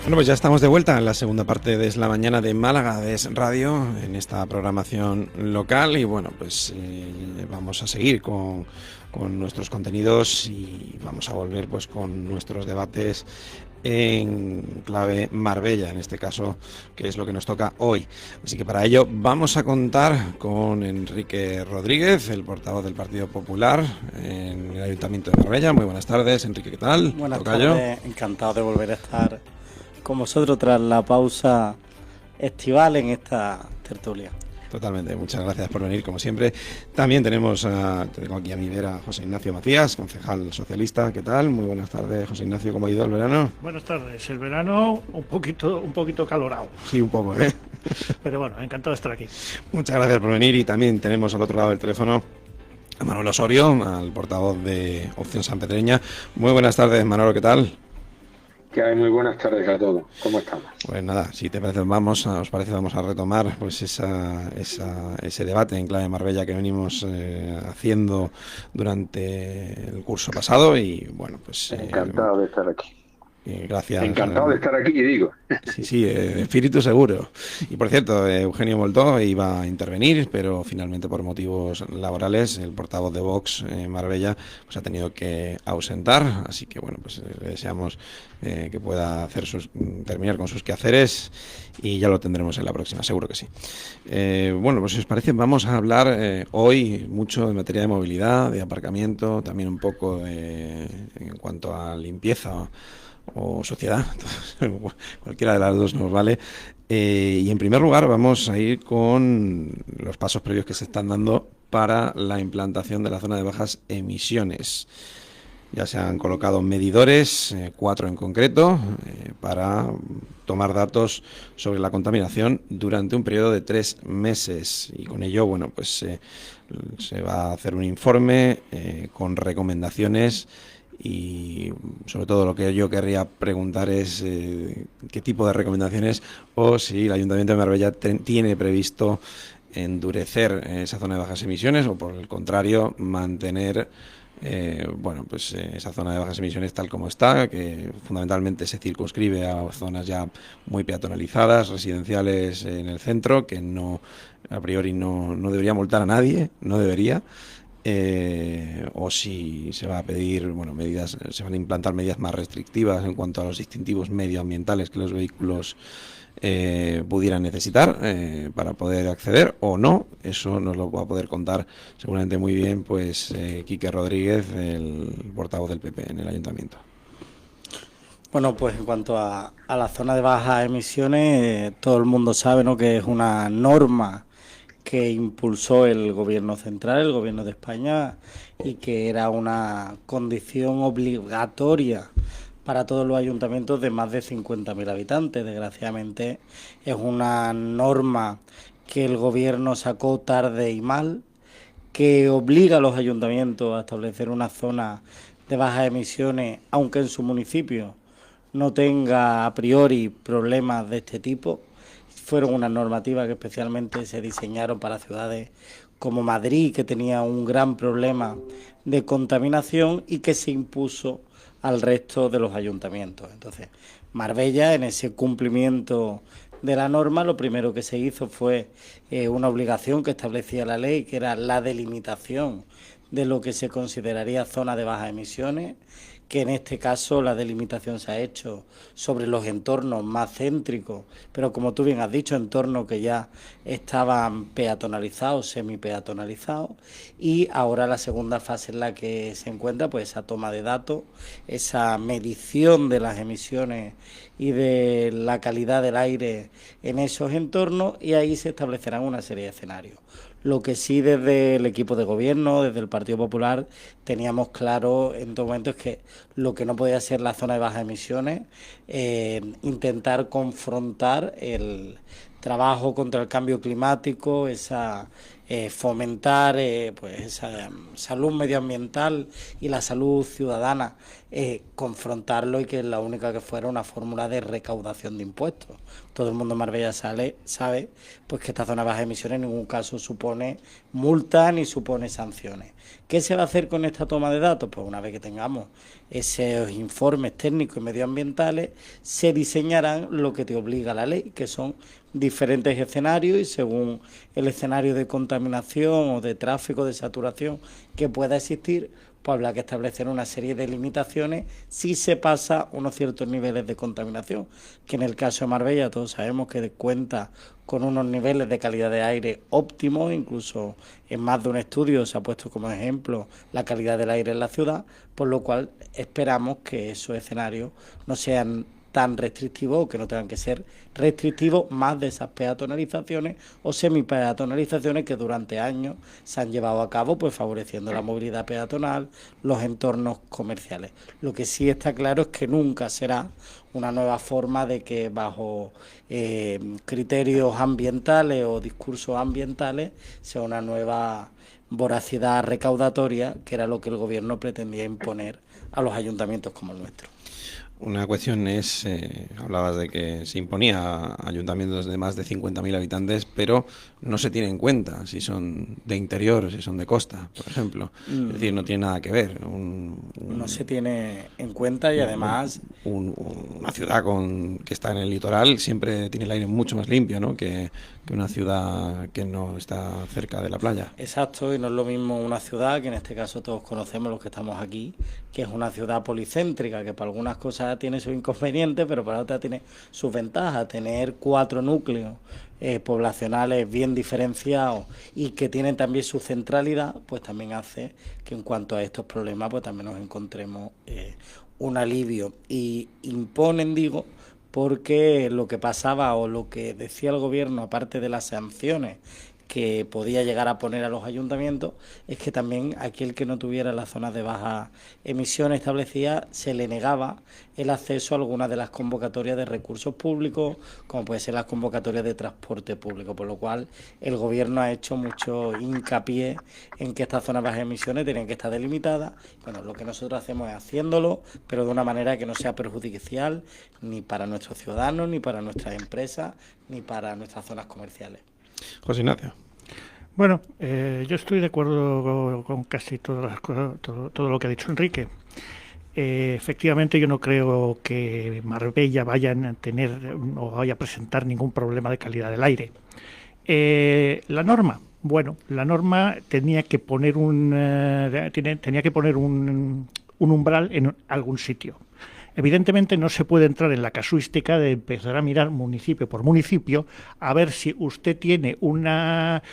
Bueno, pues ya estamos de vuelta en la segunda parte de Es la Mañana de Málaga de Es Radio, en esta programación local, y bueno, pues vamos a seguir con nuestros contenidos y vamos a volver pues con nuestros debates en clave Marbella, en este caso, que es lo que nos toca hoy. Así que para ello vamos a contar con Enrique Rodríguez, el portavoz del Partido Popular en el Ayuntamiento de Marbella. Muy buenas tardes, Enrique, ¿qué tal? Buenas Tocayo. tardes, encantado de volver a estar con vosotros tras la pausa estival en esta tertulia. Totalmente, muchas gracias por venir, como siempre. También tengo aquí a mi vera José Ignacio Macías, concejal socialista. ¿Qué tal? Muy buenas tardes, José Ignacio, ¿cómo ha ido el verano? Buenas tardes, el verano un poquito calorado. Sí, un poco, ¿eh? Pero bueno, encantado de estar aquí. Muchas gracias por venir, y también tenemos al otro lado del teléfono a Manolo Osorio, al portavoz de Opción Sanpedreña. Muy buenas tardes, Manolo, ¿qué tal? Que hay muy buenas tardes a todos. ¿Cómo estamos? Pues nada, si te parece, vamos a retomar pues ese debate en clave Marbella que venimos haciendo durante el curso pasado, y bueno, pues encantado de estar aquí. Gracias. Encantado de estar aquí, digo. Sí, espíritu seguro. Y por cierto, Eugenio Moltó iba a intervenir, pero finalmente por motivos laborales el portavoz de Vox en Marbella pues ha tenido que ausentar, así que bueno, pues le deseamos que pueda terminar con sus quehaceres, y ya lo tendremos en la próxima, seguro que sí. Bueno, pues si os parece, vamos a hablar hoy mucho de materia de movilidad, de aparcamiento, también un poco en cuanto a limpieza o sociedad, cualquiera de las dos nos vale. Y en primer lugar vamos a ir con los pasos previos que se están dando para la implantación de la zona de bajas emisiones. Ya se han colocado medidores, 4 en concreto, para tomar datos sobre la contaminación durante un periodo de 3 meses, y con ello, bueno, pues se va a hacer un informe con recomendaciones. Y sobre todo lo que yo querría preguntar es qué tipo de recomendaciones, o si el Ayuntamiento de Marbella tiene previsto endurecer esa zona de bajas emisiones, o por el contrario mantener esa zona de bajas emisiones tal como está, que fundamentalmente se circunscribe a zonas ya muy peatonalizadas, residenciales en el centro, que no, a priori no debería multar a nadie, no debería. O si se va a pedir se van a implantar medidas más restrictivas en cuanto a los distintivos medioambientales que los vehículos pudieran necesitar para poder acceder, o no. Eso nos lo va a poder contar seguramente muy bien pues Quique Rodríguez, el portavoz del PP en el Ayuntamiento. Bueno, pues en cuanto a la zona de bajas emisiones, todo el mundo sabe, ¿no?, que es una norma que impulsó el gobierno central, el gobierno de España, y que era una condición obligatoria para todos los ayuntamientos de más de 50.000 habitantes. Desgraciadamente es una norma que el gobierno sacó tarde y mal, que obliga a los ayuntamientos a establecer una zona de bajas emisiones, aunque en su municipio no tenga a priori problemas de este tipo. Fueron unas normativas que especialmente se diseñaron para ciudades como Madrid, que tenía un gran problema de contaminación, y que se impuso al resto de los ayuntamientos. Entonces, Marbella, en ese cumplimiento de la norma, lo primero que se hizo fue una obligación que establecía la ley, que era la delimitación de lo que se consideraría zona de bajas emisiones, que en este caso la delimitación se ha hecho sobre los entornos más céntricos, pero como tú bien has dicho, entornos que ya estaban peatonalizados, semi-peatonalizados, y ahora la segunda fase en la que se encuentra pues esa toma de datos, esa medición de las emisiones y de la calidad del aire en esos entornos, y ahí se establecerán una serie de escenarios. Lo que sí, desde el equipo de gobierno, desde el Partido Popular, teníamos claro en todo momento es que lo que no podía ser la zona de bajas emisiones, intentar confrontar el trabajo contra el cambio climático, esa fomentar pues esa salud medioambiental y la salud ciudadana, confrontarlo y que la única que fuera una fórmula de recaudación de impuestos. Todo el mundo en Marbella sabe pues que esta zona de bajas emisiones en ningún caso supone multa ni supone sanciones. ¿Qué se va a hacer con esta toma de datos? Pues una vez que tengamos esos informes técnicos y medioambientales, se diseñarán lo que te obliga la ley, que son diferentes escenarios, y según el escenario de contaminación o de tráfico, de saturación que pueda existir, pues habrá que establecer una serie de limitaciones si se pasa unos ciertos niveles de contaminación, que en el caso de Marbella todos sabemos que cuenta con unos niveles de calidad de aire óptimos, incluso en más de un estudio se ha puesto como ejemplo la calidad del aire en la ciudad, por lo cual esperamos que esos escenarios no sean tan restrictivos o que no tengan que ser restrictivos más de esas peatonalizaciones o semipeatonalizaciones que durante años se han llevado a cabo, pues favoreciendo la movilidad peatonal, los entornos comerciales. Lo que sí está claro es que nunca será una nueva forma de que bajo criterios ambientales o discursos ambientales sea una nueva voracidad recaudatoria, que era lo que el gobierno pretendía imponer a los ayuntamientos como el nuestro. Una cuestión es, hablabas de que se imponía a ayuntamientos de más de 50.000 habitantes, pero no se tiene en cuenta si son de interior, si son de costa, por ejemplo. Es decir, no tiene nada que ver. No se tiene en cuenta y además... Una ciudad que está en el litoral siempre tiene el aire mucho más limpio, ¿no?, que una ciudad que no está cerca de la playa. Exacto, y no es lo mismo una ciudad, que en este caso todos conocemos los que estamos aquí, que es una ciudad policéntrica, que para algunas cosas tiene sus inconvenientes, pero para otras tiene sus ventajas. Tener 4 núcleos poblacionales bien diferenciados y que tienen también su centralidad, pues también hace que en cuanto a estos problemas pues también nos encontremos un alivio. Y imponen, digo, porque lo que pasaba o lo que decía el gobierno, aparte de las sanciones que podía llegar a poner a los ayuntamientos, es que también aquel que no tuviera las zonas de bajas emisiones establecidas se le negaba el acceso a algunas de las convocatorias de recursos públicos, como puede ser las convocatorias de transporte público, por lo cual el gobierno ha hecho mucho hincapié en que estas zonas de bajas emisiones tienen que estar delimitadas. Bueno, lo que nosotros hacemos es haciéndolo, pero de una manera que no sea perjudicial ni para nuestros ciudadanos, ni para nuestras empresas, ni para nuestras zonas comerciales. José Ignacio. Bueno, yo estoy de acuerdo con casi todas las cosas, todo lo que ha dicho Enrique. Efectivamente, yo no creo que Marbella vaya a tener o vaya a presentar ningún problema de calidad del aire. La norma, bueno, la norma tenía que poner un umbral en algún sitio. Evidentemente no se puede entrar en la casuística de empezar a mirar municipio por municipio a ver si usted tiene una,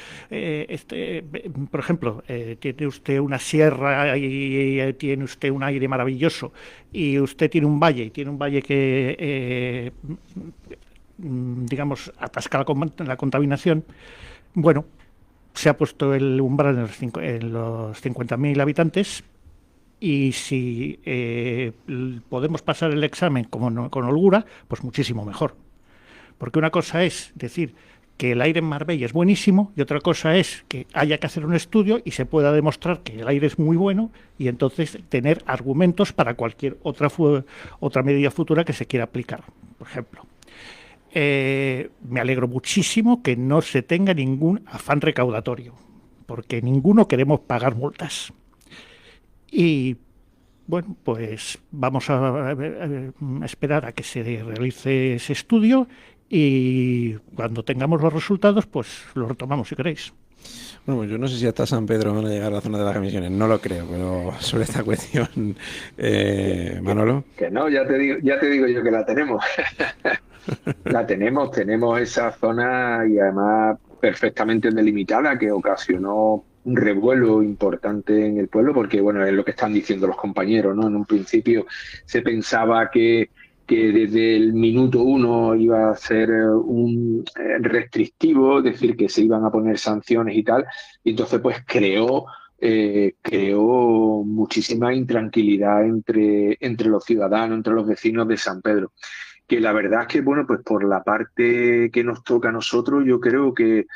por ejemplo, tiene usted una sierra y tiene usted un aire maravilloso y usted tiene un valle que, digamos, atasca la contaminación. Bueno, se ha puesto el umbral en los 50.000 habitantes. Y si podemos pasar el examen con holgura, pues muchísimo mejor. Porque una cosa es decir que el aire en Marbella es buenísimo y otra cosa es que haya que hacer un estudio y se pueda demostrar que el aire es muy bueno y entonces tener argumentos para cualquier otra medida futura que se quiera aplicar, por ejemplo. Me alegro muchísimo que no se tenga ningún afán recaudatorio, porque ninguno queremos pagar multas. Y bueno, pues vamos a esperar a que se realice ese estudio y cuando tengamos los resultados, pues lo retomamos si queréis. Bueno, pues yo no sé si hasta San Pedro van a llegar a la zona de bajas emisiones, no lo creo, pero sobre esta cuestión, Manolo. Que no, ya te digo yo que la tenemos. Tenemos esa zona y además perfectamente delimitada que ocasionó un revuelo importante en el pueblo porque, bueno, es lo que están diciendo los compañeros, ¿no? En un principio se pensaba que desde el minuto 1 iba a ser un restrictivo, es decir, que se iban a poner sanciones y tal, y entonces pues creó muchísima intranquilidad entre los ciudadanos, entre los vecinos de San Pedro. Que la verdad es que, bueno, pues por la parte que nos toca a nosotros, yo creo que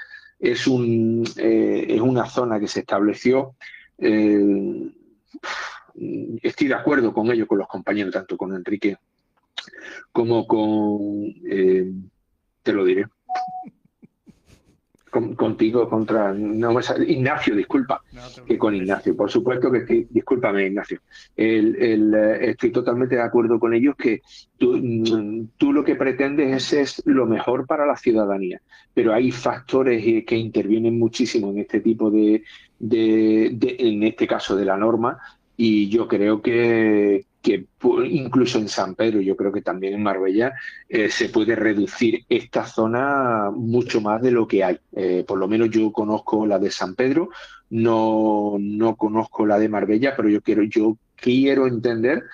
es una zona que se estableció. Estoy de acuerdo con ello, con los compañeros, tanto con Enrique como te lo diré, contigo, no Ignacio, disculpa, que con Ignacio, por supuesto que estoy, discúlpame Ignacio, estoy totalmente de acuerdo con ellos que tú lo que pretendes es lo mejor para la ciudadanía, pero hay factores que intervienen muchísimo en este tipo en este caso de la norma, y yo creo que incluso en San Pedro, yo creo que también en Marbella, se puede reducir esta zona mucho más de lo que hay. Por lo menos yo conozco la de San Pedro, no conozco la de Marbella, pero yo quiero entender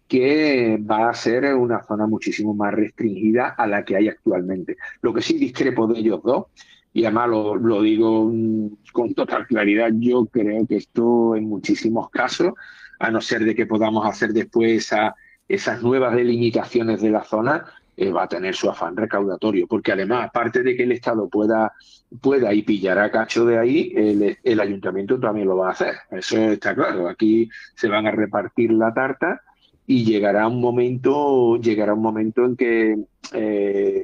que va a ser una zona muchísimo más restringida a la que hay actualmente. Lo que sí discrepo de ellos dos, y además lo digo con total claridad, yo creo que esto en muchísimos casos, a no ser de que podamos hacer después esas nuevas delimitaciones de la zona, va a tener su afán recaudatorio, porque además, aparte de que el Estado pueda y pillará cacho de ahí, el ayuntamiento también lo va a hacer, eso está claro. Aquí se van a repartir la tarta y llegará un momento en que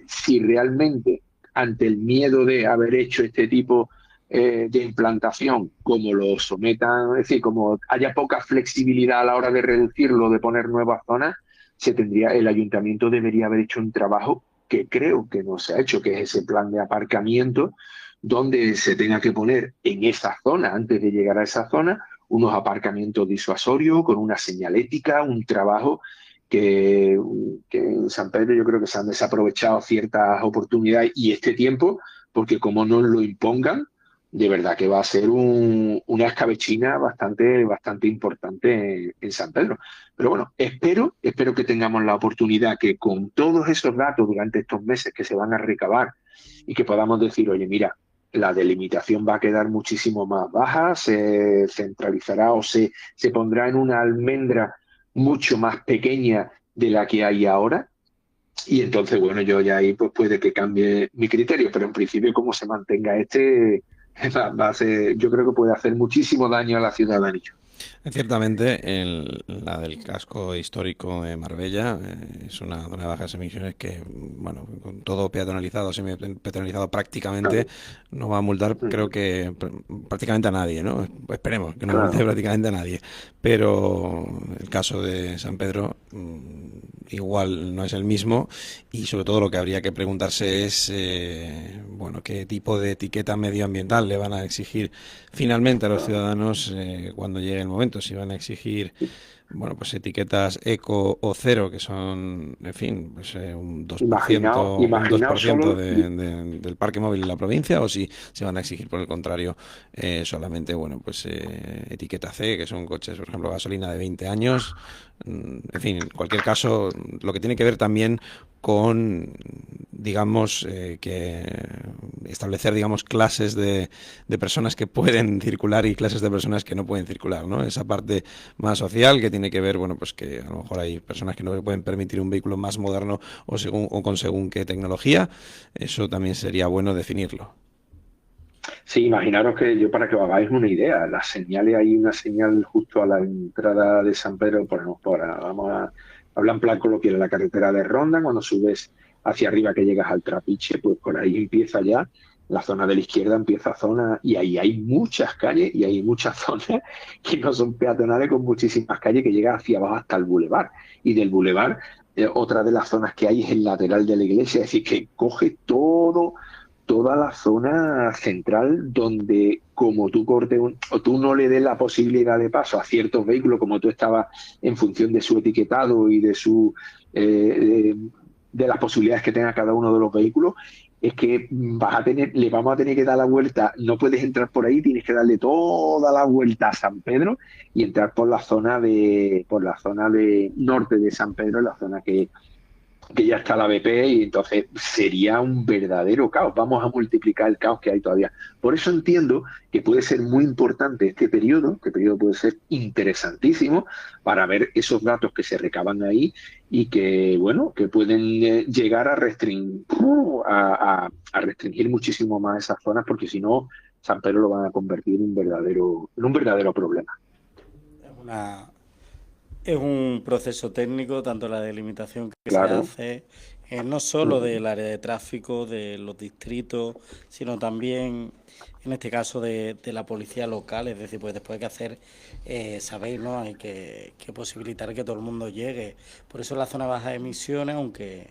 si realmente ante el miedo de haber hecho este tipo de implantación, como lo sometan, es decir, como haya poca flexibilidad a la hora de reducirlo, de poner nuevas zonas, el ayuntamiento debería haber hecho un trabajo que creo que no se ha hecho, que es ese plan de aparcamiento, donde se tenga que poner en esa zona, antes de llegar a esa zona, unos aparcamientos disuasorios con una señalética, un trabajo que en San Pedro yo creo que se han desaprovechado ciertas oportunidades y este tiempo, porque como no lo impongan, de verdad que va a ser una escabechina bastante importante en San Pedro. Pero bueno, espero que tengamos la oportunidad que con todos esos datos durante estos meses que se van a recabar y que podamos decir, oye, mira, la delimitación va a quedar muchísimo más baja, se centralizará o se pondrá en una almendra mucho más pequeña de la que hay ahora. Y entonces, bueno, yo ya ahí pues puede que cambie mi criterio, pero en principio como se mantenga va a ser, yo creo que puede hacer muchísimo daño a la ciudadanía. Ciertamente, la del casco histórico de Marbella es una zona de bajas emisiones que, bueno, con todo peatonalizado, semi-peatonalizado prácticamente, no va a multar, creo que prácticamente a nadie, ¿no? Esperemos que no multe prácticamente a nadie. Pero el caso de San Pedro igual no es el mismo, y sobre todo lo que habría que preguntarse es, bueno, qué tipo de etiqueta medioambiental le van a exigir finalmente a los ciudadanos cuando llegue el momento. Si van a exigir, bueno, pues etiquetas eco o cero, que son, en fin, pues un 2% del parque móvil en la provincia, o si se van a exigir, por el contrario, solamente, bueno, pues etiqueta C, que son coches, por ejemplo, gasolina de 20 años. En fin, en cualquier caso, lo que tiene que ver también con, digamos, que establecer, digamos, clases de personas que pueden circular y clases de personas que no pueden circular, ¿no? Esa parte más social que tiene que ver, bueno, pues que a lo mejor hay personas que no se pueden permitir un vehículo más moderno o con según qué tecnología. Eso también sería bueno definirlo. Sí, imaginaros que yo, para que os hagáis una idea, las señales, hay una señal justo a la entrada de San Pedro, vamos a hablar en plan coloquial, en la carretera de Ronda, cuando subes hacia arriba que llegas al Trapiche, pues por ahí empieza ya, la zona de la izquierda empieza zona, y ahí hay muchas calles y hay muchas zonas que no son peatonales, con muchísimas calles que llegan hacia abajo hasta el bulevar. Y del bulevar, otra de las zonas que hay es el lateral de la iglesia, es decir, que coge toda la zona central, donde como tú cortes o tú no le des la posibilidad de paso a ciertos vehículos, como tú estabas, en función de su etiquetado y de de las posibilidades que tenga cada uno de los vehículos, es que le vamos a tener que dar la vuelta. No puedes entrar por ahí, tienes que darle toda la vuelta a San Pedro y entrar por la zona de norte de San Pedro, la zona que que ya está la BP, y entonces sería un verdadero caos. Vamos a multiplicar el caos que hay todavía. Por eso entiendo que puede ser muy importante este periodo puede ser interesantísimo para ver esos datos que se recaban ahí y que, bueno, que pueden llegar a restringir muchísimo más esas zonas, porque si no, San Pedro lo van a convertir en un verdadero problema. Es un proceso técnico, tanto la delimitación que Claro. se hace, no solo del área de tráfico, de los distritos, sino también, en este caso, de la policía local. Es decir, pues después hay que hacer, sabéis, ¿no? Hay que posibilitar que todo el mundo llegue. Por eso la zona de bajas emisiones, aunque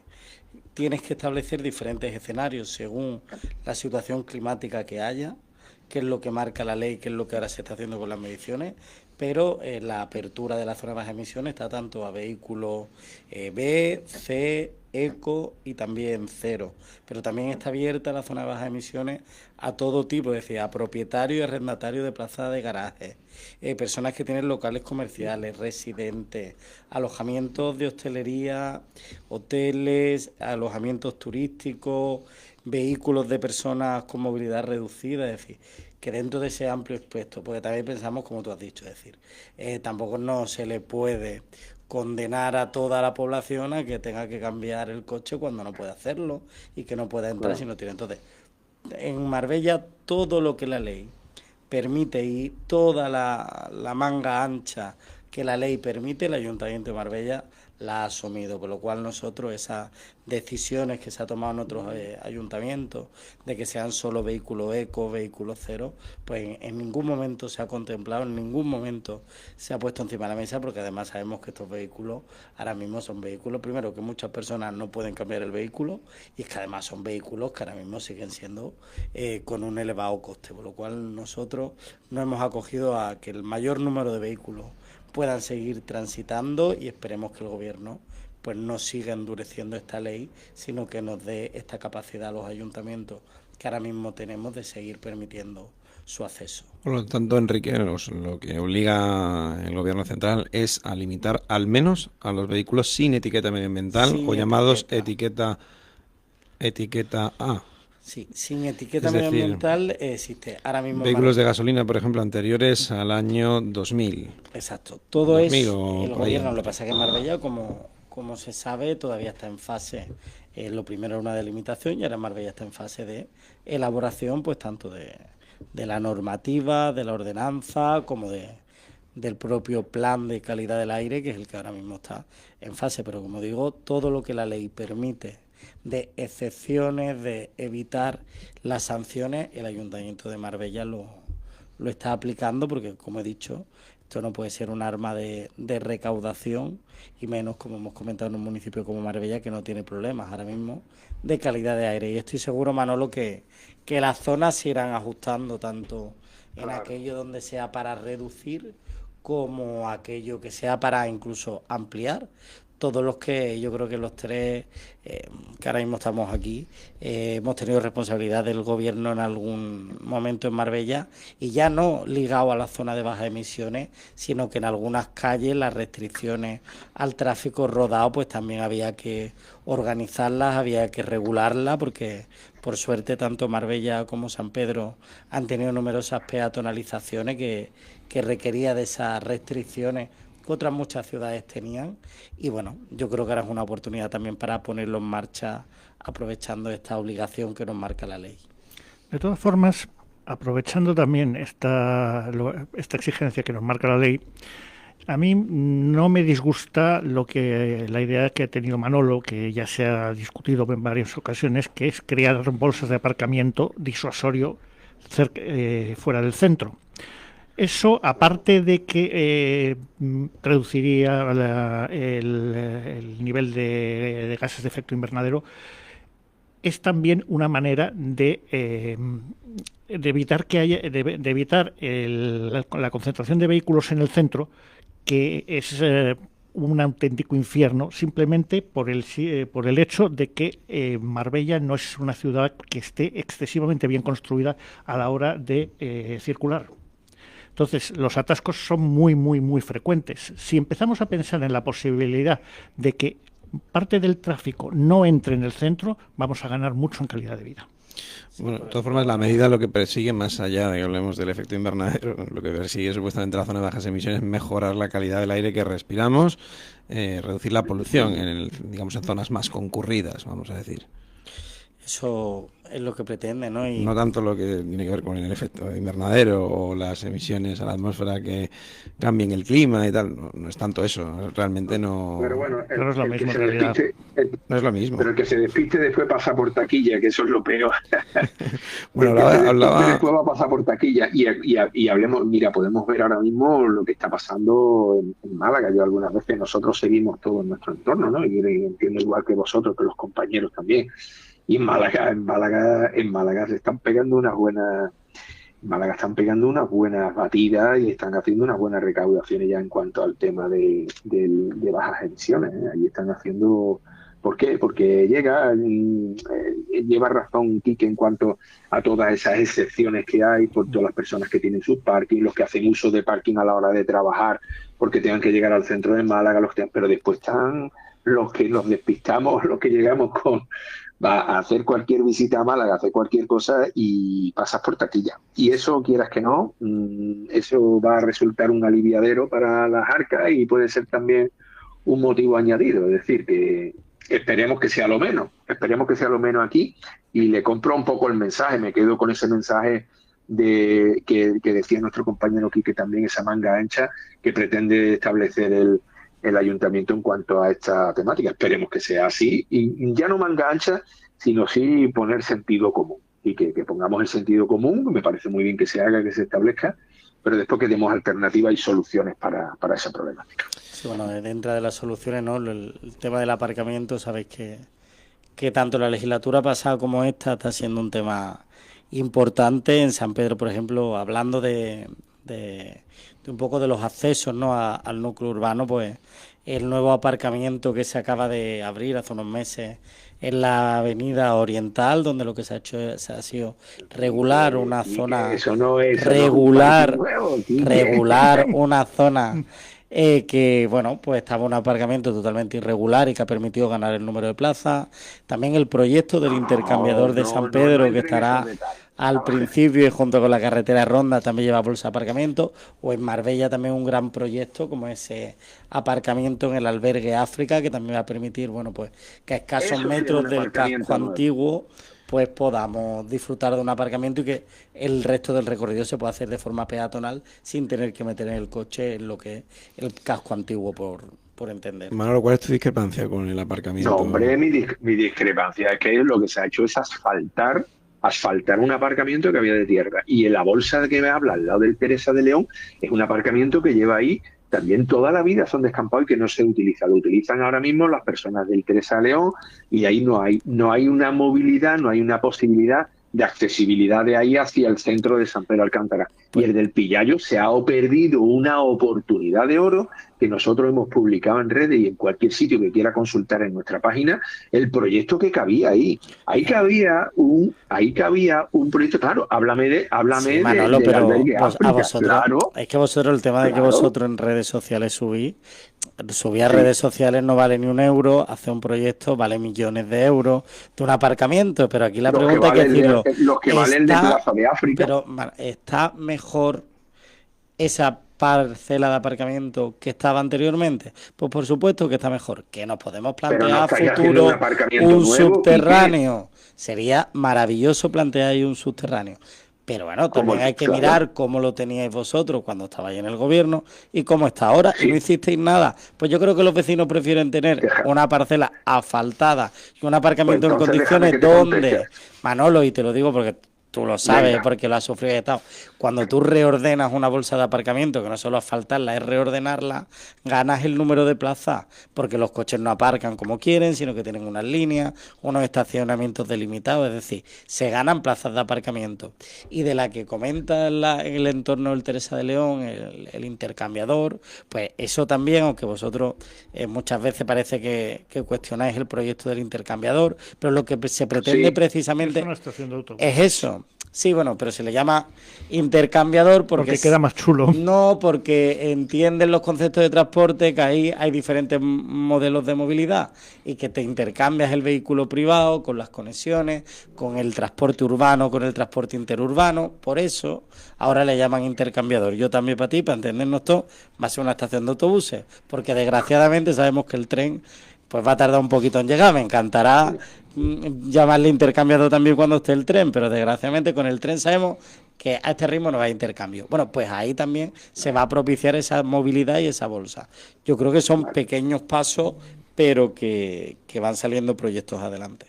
tienes que establecer diferentes escenarios según la situación climática que haya, qué es lo que marca la ley, qué es lo que ahora se está haciendo con las mediciones, pero la apertura de la zona de bajas emisiones está tanto a vehículos B, C, eco y también cero, pero también está abierta la zona de bajas emisiones a todo tipo, es decir, a propietarios y arrendatarios de plazas de garajes, personas que tienen locales comerciales, residentes, alojamientos de hostelería, hoteles, alojamientos turísticos, vehículos de personas con movilidad reducida, es decir, que dentro de ese amplio espectro, porque también pensamos, como tú has dicho, es decir, tampoco no se le puede condenar a toda la población a que tenga que cambiar el coche cuando no puede hacerlo y que no pueda entrar si no tiene. Entonces, en Marbella todo lo que la ley permite y toda la manga ancha que la ley permite, el Ayuntamiento de Marbella la ha asumido, por lo cual nosotros esas decisiones que se ha tomado en otros ayuntamientos de que sean solo vehículos eco, vehículos cero, pues en ningún momento se ha contemplado, en ningún momento se ha puesto encima de la mesa, porque además sabemos que estos vehículos ahora mismo son vehículos, primero, que muchas personas no pueden cambiar el vehículo, y es que además son vehículos que ahora mismo siguen siendo con un elevado coste, por lo cual nosotros nos hemos acogido a que el mayor número de vehículos puedan seguir transitando, y esperemos que el gobierno pues no siga endureciendo esta ley, sino que nos dé esta capacidad a los ayuntamientos que ahora mismo tenemos de seguir permitiendo su acceso. Por lo tanto, Enrique, lo que obliga el gobierno central es a limitar al menos a los vehículos sin etiqueta medioambiental, Sin o llamados etiqueta. etiqueta A. Sí, sin etiqueta Es decir, medioambiental existe ahora mismo. Vehículos de gasolina, por ejemplo, anteriores al año 2000. Exacto, todo 2000 es o el por ahí gobierno. Lo que antes. pasa es que Marbella, como se sabe, todavía está en fase. Lo primero era una delimitación, y ahora Marbella está en fase de elaboración, pues tanto de la normativa, de la ordenanza, como del propio plan de calidad del aire, que es el que ahora mismo está en fase. Pero como digo, todo lo que la ley permite de excepciones, de evitar las sanciones, el Ayuntamiento de Marbella lo está aplicando, porque, como he dicho, esto no puede ser un arma de recaudación, y menos, como hemos comentado, en un municipio como Marbella, que no tiene problemas ahora mismo de calidad de aire. Y estoy seguro, Manolo, que las zonas se irán ajustando, tanto en aquello donde sea para reducir como aquello que sea para incluso ampliar. Todos los que, yo creo que los tres que ahora mismo estamos aquí, hemos tenido responsabilidad del gobierno en algún momento en Marbella, y ya no ligado a la zona de bajas emisiones, sino que en algunas calles las restricciones al tráfico rodado pues también había que organizarlas, había que regularlas, porque por suerte tanto Marbella como San Pedro han tenido numerosas peatonalizaciones que requería de esas restricciones que otras muchas ciudades tenían. Y bueno, yo creo que ahora es una oportunidad también para ponerlo en marcha, aprovechando esta obligación que nos marca la ley. De todas formas, aprovechando también esta exigencia que nos marca la ley, a mí no me disgusta la idea que ha tenido Manolo, que ya se ha discutido en varias ocasiones, que es crear bolsas de aparcamiento disuasorio fuera del centro. Eso, aparte de que reduciría el nivel de gases de efecto invernadero, es también una manera de evitar la concentración de vehículos en el centro, que es un auténtico infierno, simplemente por el hecho de que Marbella no es una ciudad que esté excesivamente bien construida a la hora de circular. Entonces, los atascos son muy, muy, muy frecuentes. Si empezamos a pensar en la posibilidad de que parte del tráfico no entre en el centro, vamos a ganar mucho en calidad de vida. Bueno, de todas formas, la medida lo que persigue, más allá de que hablemos del efecto invernadero, lo que persigue supuestamente la zona de bajas emisiones es mejorar la calidad del aire que respiramos, reducir la polución digamos, en zonas más concurridas, vamos a decir. Eso es lo que pretende, ¿no? Y no tanto lo que tiene que ver con el efecto invernadero o las emisiones a la atmósfera que cambien el clima y tal, no es tanto eso, realmente no. Pero bueno, no es lo mismo en realidad. No es lo mismo. Pero el que se despiste después pasa por taquilla, que eso es lo peor. Bueno, hablaba... Después va a pasar por taquilla y hablemos, mira, podemos ver ahora mismo lo que está pasando en Málaga. Yo algunas veces nosotros seguimos todo en nuestro entorno, ¿no? Y entiendo igual que vosotros, que los compañeros también. Y en Málaga se están pegando unas buenas batidas y están haciendo unas buenas recaudaciones ya en cuanto al tema de bajas emisiones, ¿eh? Ahí están haciendo. ¿Por qué? Porque lleva razón Quique en cuanto a todas esas excepciones que hay por todas las personas que tienen sus parking, los que hacen uso de parking a la hora de trabajar porque tengan que llegar al centro de Málaga, pero después están los que nos despistamos, los que llegamos va a hacer cualquier visita a Málaga, hacer cualquier cosa y pasas por taquilla. Y eso, quieras que no, eso va a resultar un aliviadero para las arcas y puede ser también un motivo añadido. Es decir, que esperemos que sea lo menos aquí y le compro un poco el mensaje, me quedo con ese mensaje que decía nuestro compañero Quique también, esa manga ancha que pretende establecer el ayuntamiento en cuanto a esta temática. Esperemos que sea así y ya no manga ancha, sino sí poner sentido común y que pongamos el sentido común. Me parece muy bien que se haga, que se establezca, pero después que demos alternativas y soluciones para esa problemática. Sí, bueno, dentro de las soluciones, ¿no? El tema del aparcamiento, sabéis que tanto la legislatura pasada como esta está siendo un tema importante. En San Pedro, por ejemplo, hablando de un poco de los accesos, ¿no? al núcleo urbano, pues el nuevo aparcamiento que se acaba de abrir hace unos meses en la avenida Oriental, donde lo que se ha hecho ha sido regular una zona, regular una zona que, bueno, pues estaba un aparcamiento totalmente irregular y que ha permitido ganar el número de plazas. También el proyecto del intercambiador de San Pedro, que estará al principio y junto con la carretera de Ronda también lleva bolsa de aparcamiento, o en Marbella también un gran proyecto como ese aparcamiento en el albergue África, que también va a permitir, bueno, pues que a escasos metros del casco antiguo pues podamos disfrutar de un aparcamiento y que el resto del recorrido se pueda hacer de forma peatonal sin tener que meter en el coche en lo que es el casco antiguo, por entender. Manolo, ¿cuál es tu discrepancia con el aparcamiento? No, hombre, mi discrepancia es que lo que se ha hecho es asfaltar un aparcamiento que había de tierra. Y en la bolsa de que me habla al lado del Teresa de León es un aparcamiento que lleva ahí también toda la vida, son descampados y que no se utiliza. Lo utilizan ahora mismo las personas del Teresa de León y ahí no hay una movilidad, no hay una posibilidad de accesibilidad de ahí hacia el centro de San Pedro Alcántara. Y el del Pillayo se ha perdido una oportunidad de oro que nosotros hemos publicado en redes y en cualquier sitio que quiera consultar en nuestra página, el proyecto que cabía ahí. Ahí cabía un proyecto, claro, háblame sí, Manolo, pero albergue África, a vosotros, claro, es que vosotros el tema de que vosotros en redes sociales subir a redes sociales no vale ni €1, hacer un proyecto vale millones de euros de un aparcamiento, pero aquí la pregunta hay que decirlo. Los que valen de Plaza de África. Pero ¿está mejor esa parcela de aparcamiento que estaba anteriormente? Pues por supuesto que está mejor. Que nos podemos plantear a futuro un subterráneo. Sería maravilloso plantear ahí un subterráneo. Pero bueno, también hay que mirar cómo lo teníais vosotros cuando estabais en el gobierno y cómo está ahora. Sí. Y no hicisteis nada. Pues yo creo que los vecinos prefieren tener una parcela asfaltada y un aparcamiento en condiciones donde, Manolo, y te lo digo porque tú lo sabes, porque lo has sufrido y estado. Cuando tú reordenas una bolsa de aparcamiento, que no solo asfaltarla, es reordenarla, ganas el número de plazas, porque los coches no aparcan como quieren, sino que tienen unas líneas, unos estacionamientos delimitados, es decir, se ganan plazas de aparcamiento. Y de la que comenta en el entorno del Teresa de León, el intercambiador, pues eso también, aunque vosotros muchas veces parece que cuestionáis el proyecto del intercambiador, pero lo que se pretende precisamente es eso. Sí, bueno, pero se le llama intercambiador porque queda más chulo. No, porque entienden los conceptos de transporte, que ahí hay diferentes modelos de movilidad y que te intercambias el vehículo privado con las conexiones, con el transporte urbano, con el transporte interurbano. Por eso ahora le llaman intercambiador. Yo también, para ti, para entendernos todos, va a ser una estación de autobuses, porque desgraciadamente sabemos que el tren pues va a tardar un poquito en llegar. Me encantará llamarle intercambiador también cuando esté el tren, pero desgraciadamente con el tren sabemos que a este ritmo no va a intercambio. Bueno, pues ahí también se va a propiciar esa movilidad y esa bolsa. Yo creo que son pequeños pasos, pero que van saliendo proyectos adelante.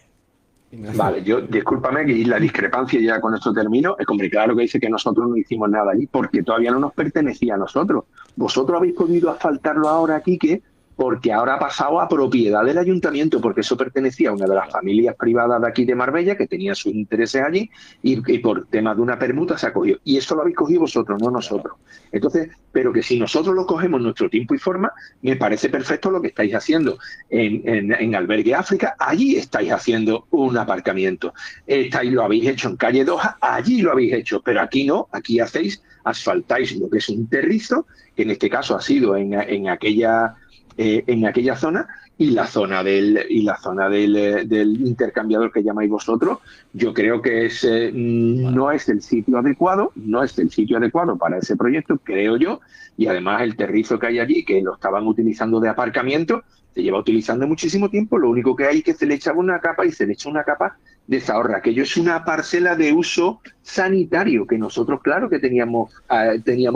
Vale, yo discúlpame que la discrepancia, ya con esto termino, es como claro que dice que nosotros no hicimos nada allí porque todavía no nos pertenecía a nosotros. Vosotros habéis podido asfaltarlo ahora, Quique, porque ahora ha pasado a propiedad del ayuntamiento, porque eso pertenecía a una de las familias privadas de aquí de Marbella, que tenía sus intereses allí, y por tema de una permuta se ha cogido. Y eso lo habéis cogido vosotros, no nosotros. Entonces, pero que si nosotros lo cogemos en nuestro tiempo y forma, me parece perfecto lo que estáis haciendo. En Albergue África, allí estáis haciendo un aparcamiento. Lo habéis hecho en Calle Doha, allí lo habéis hecho, pero aquí no, aquí asfaltáis lo que es un terrizo, que en este caso ha sido en aquella zona, y la zona del intercambiador que llamáis vosotros, yo creo que no es el sitio adecuado, para ese proyecto, creo yo, y además el terrizo que hay allí, que lo estaban utilizando de aparcamiento, se lleva utilizando muchísimo tiempo, lo único que hay es que se le echaba una capa y se le echa una capa de zahorra. Aquello es una parcela de uso sanitario, que nosotros, claro que teníamos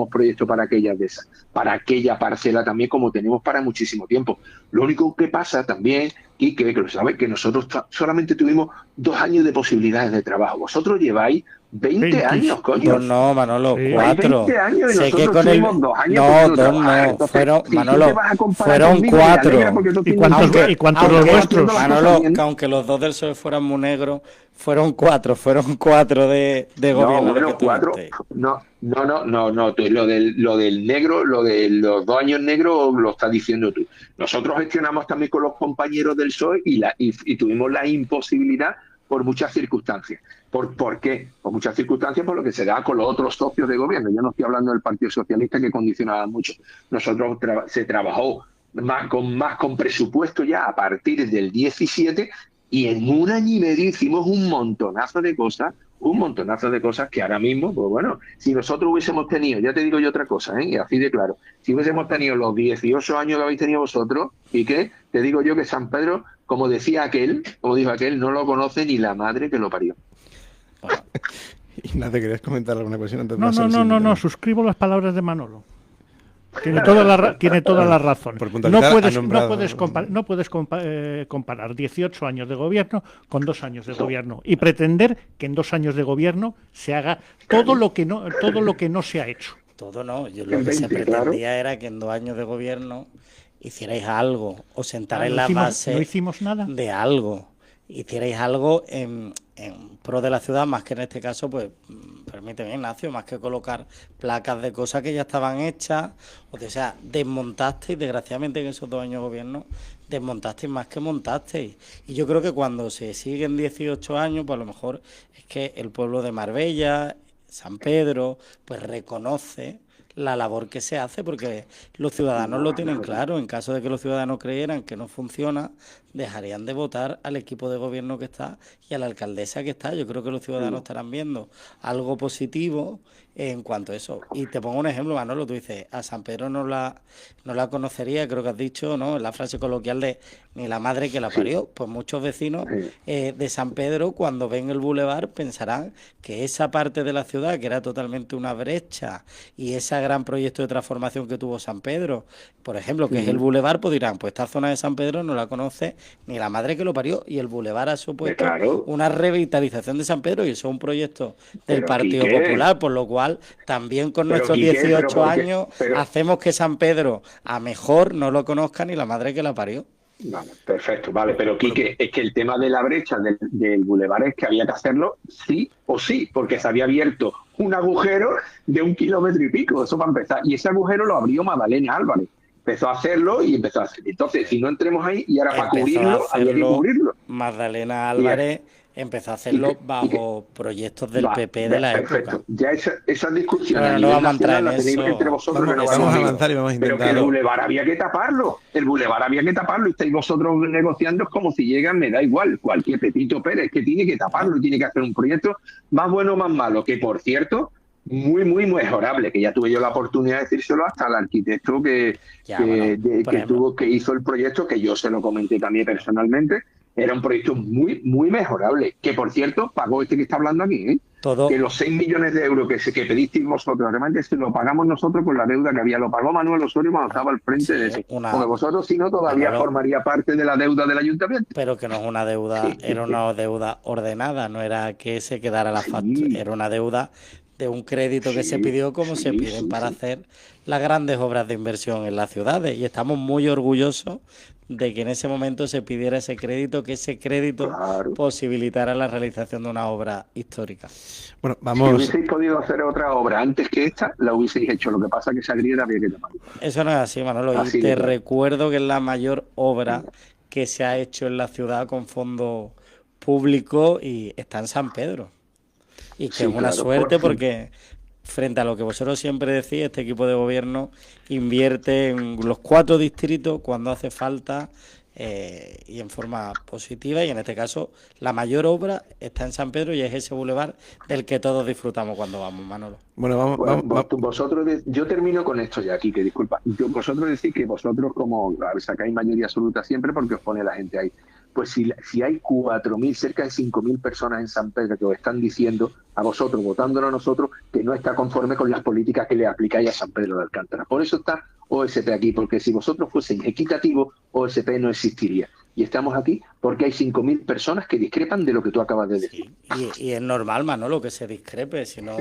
proyecto para aquella parcela también, como tenemos para muchísimo tiempo. Lo único que pasa también, y que lo sabes, que nosotros solamente tuvimos 2 años de posibilidades de trabajo. Vosotros lleváis 20 años, coño. No, Manolo, Sí. 4. 20 años y sé nosotros que con tuvimos 2 años. No, 2 no. Entonces, Fueron, si Manolo, tú te vas a comparar fueron conmigo, 4. me alegra porque tú ¿Y tienes- cuántos los vuestros? Manolo, que aunque los 2 del PSOE fueran muy negros, fueron 4 de gobierno. No, de bueno, que 4. tuviste. No. Lo del negro, lo de los 2 años negros lo estás diciendo tú. Nosotros gestionamos también con los compañeros del PSOE y tuvimos la imposibilidad por muchas circunstancias. ¿Por qué? Por muchas circunstancias, por lo que se da con los otros socios de gobierno. Yo no estoy hablando del Partido Socialista, que condicionaba mucho. Nosotros se trabajó con presupuesto ya a partir del 17, y en 1 año y medio hicimos un montonazo de cosas que ahora mismo, pues bueno, si nosotros hubiésemos tenido, ya te digo yo otra cosa, así de claro, si hubiésemos tenido los 18 años que habéis tenido vosotros, y que te digo yo que San Pedro, como dijo aquel, no lo conoce ni la madre que lo parió. Ignacio, ¿querías comentar alguna cuestión antes de pasar al No, siguiente tema? suscribo las palabras de Manolo. Tiene toda la razón. Por puntualizar, No puedes comparar 18 años de gobierno con 2 años de gobierno y pretender que en 2 años de gobierno se haga todo lo que no se ha hecho. Todo no. Yo lo que se pretendía era que en 2 años de gobierno hicierais algo, os sentarais la base no hicimos nada de algo, hicierais algo en pro de la ciudad, más que en este caso, pues, permíteme, Ignacio, más que colocar placas de cosas que ya estaban hechas, o sea, desmontasteis, desgraciadamente en esos 2 años de gobierno, desmontasteis más que montasteis. Y yo creo que cuando se siguen 18 años, pues a lo mejor es que el pueblo de Marbella, San Pedro, pues reconoce la labor que se hace, porque los ciudadanos lo tienen claro. En caso de que los ciudadanos creyeran que no funciona, dejarían de votar al equipo de gobierno que está y a la alcaldesa que está. Yo creo que los ciudadanos estarán viendo algo positivo en cuanto a eso. Y te pongo un ejemplo, Manolo, tú dices, a San Pedro no la conocería, creo que has dicho, ¿no?, la frase coloquial de ni la madre que la parió. Pues muchos vecinos de San Pedro, cuando ven el bulevar, pensarán que esa parte de la ciudad, que era totalmente una brecha, y ese gran proyecto de transformación que tuvo San Pedro, por ejemplo, que es el bulevar, pues dirán, pues esta zona de San Pedro no la conoce ni la madre que lo parió, y el bulevar ha supuesto una revitalización de San Pedro, y eso es un proyecto del Partido Popular, por lo cual también con nuestros 18 años hacemos que San Pedro a mejor no lo conozca ni la madre que la parió. Vale, perfecto, vale, pero Quique, es que el tema de la brecha del bulevar es que había que hacerlo sí o sí, porque se había abierto un agujero de 1,5 kilómetros, eso para empezar, y ese agujero lo abrió Magdalena Álvarez, empezó a hacerlo y empezó a hacer. Entonces, si no entremos ahí, y ahora para Empezó a cubrirlo, había que hacerlo cubrirlo. Magdalena Álvarez, empezó a Y hacerlo que- bajo proyectos del PP de la época. perfecto. Ya esas discusiones Pero a no nivel vamos a entrar nacional en las tenéis eso. entre vosotros, que no Vamos a conmigo. avanzar y vamos a Pero que el intentar. bulevar había que taparlo. El bulevar había que taparlo. Y estáis vosotros negociando, es como si llegan, me da igual. Cualquier Pepito Pérez que tiene que taparlo, tiene que hacer un proyecto más bueno o más malo. Que por cierto, muy, muy mejorable. Que ya tuve yo la oportunidad de decírselo hasta al arquitecto Ya, bueno, por ejemplo, que hizo el proyecto, que yo se lo comenté también personalmente. Era un proyecto muy, muy mejorable. Que por cierto, pagó este que está hablando aquí, ¿eh? todo, Que los 6 millones de euros que pedisteis vosotros, realmente se lo pagamos nosotros con la deuda que había. Lo pagó Manuel Osorio cuando estaba al frente de eso. Porque vosotros, si no, todavía Manolo, formaría parte de la deuda del ayuntamiento. pero que no es una deuda, era una deuda ordenada, no era que se quedara la factura, Sí, era una deuda de un crédito que se sí, pidió como se sí, piden sí, para sí. hacer las grandes obras de inversión en las ciudades y estamos muy orgullosos de que en ese momento se pidiera ese crédito, que ese crédito Claro. posibilitara la realización de una obra histórica. Bueno, Si vamos. hubieseis podido hacer otra obra antes que esta, la hubieseis hecho. Lo que pasa es que esa grieta había que taparla. Eso no es así, Manolo, y Así te de claro. recuerdo que es la mayor obra que se ha hecho en la ciudad con fondos públicos y está en San Pedro. Y que Sí, es una claro, suerte por fin. porque frente a lo que vosotros siempre decís, este equipo de gobierno invierte en los 4 distritos cuando hace falta y en forma positiva. Y en este caso, la mayor obra está en San Pedro y es ese bulevar del que todos disfrutamos cuando vamos, Manolo. Bueno, Bueno, yo termino con esto ya, Quique, disculpa. Vosotros decís que vosotros como sacáis mayoría absoluta siempre porque os pone la gente ahí. Pues si hay 4.000, cerca de 5.000 personas en San Pedro que os están diciendo a vosotros, votándonos a nosotros, que no está conforme con las políticas que le aplicáis a San Pedro de Alcántara. Por eso está OSP aquí, porque si vosotros fueseis equitativos, OSP no existiría. Y estamos aquí porque hay 5.000 personas que discrepan de lo que tú acabas de decir. Sí, y es normal, Manolo, que se discrepe, si no